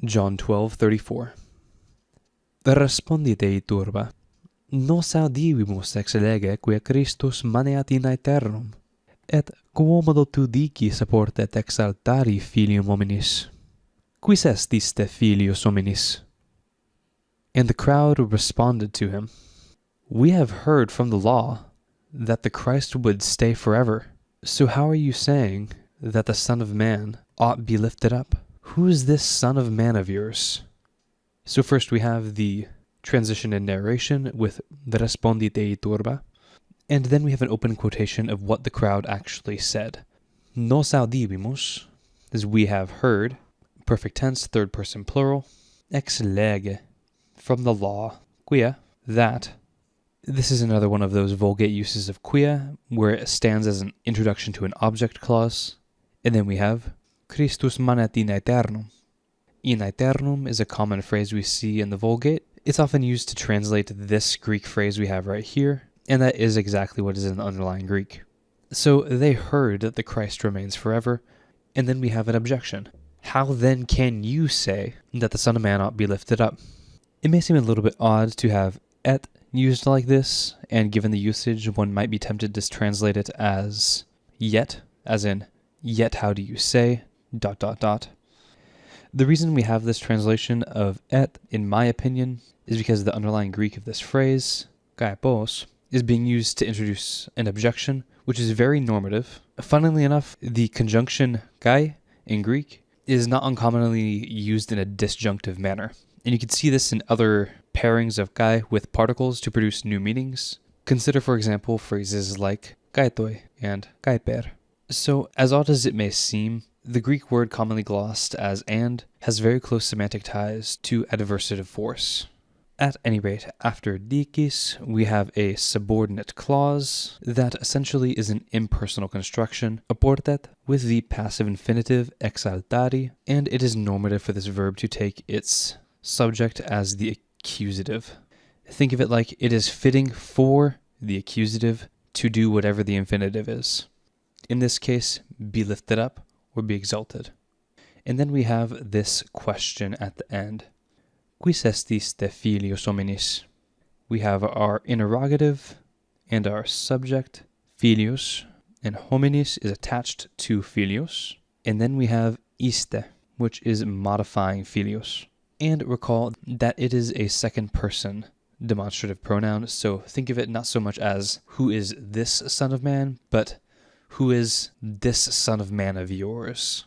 John 12:34. Respondite turba, nos audivimus ex lege quia Christus maneat in aeternum, et quomodo tu dicis apportet exaltari filium hominis? Quis est iste filius hominis? And the crowd responded to him, We have heard from the law that the Christ would stay forever. So how are you saying that the Son of Man ought be lifted up? Who is this Son of Man of yours? So first we have the transition and narration with the respondite turba, and then we have an open quotation of what the crowd actually said. Nos audivimus, as we have heard, perfect tense, third person plural, ex lege, from the law, quia, that. This is another one of those Vulgate uses of quia, where it stands as an introduction to an object clause. And then we have Christus manet in aeternum. In aeternum is a common phrase we see in the Vulgate. It's often used to translate this Greek phrase we have right here, and that is exactly what is in the underlying Greek. So they heard that the Christ remains forever, and then we have an objection. How then can you say that the Son of Man ought be lifted up? It may seem a little bit odd to have et used like this, and given the usage, one might be tempted to translate it as yet, as in, yet how do you say, ... The reason we have this translation of et, in my opinion, is because the underlying Greek of this phrase, kaipos, is being used to introduce an objection, which is very normative. Funnily enough, the conjunction kai in Greek is not uncommonly used in a disjunctive manner. And you can see this in other pairings of kai with particles to produce new meanings. Consider, for example, phrases like kaitoi and kaiper. So, as odd as it may seem, the Greek word commonly glossed as and has very close semantic ties to adversative force. At any rate, after dicis, we have a subordinate clause that essentially is an impersonal construction, apportet, with the passive infinitive exaltari, and it is normative for this verb to take its subject as the accusative. Think of it like it is fitting for the accusative to do whatever the infinitive is. In this case, be lifted up or be exalted. And then we have this question at the end. Quis est iste filius hominis? We have our interrogative and our subject, filius, and hominis is attached to filius. And then we have iste, which is modifying filius. And recall that it is a second person demonstrative pronoun, so think of it not so much as who is this Son of Man, but who is this Son of Man of yours.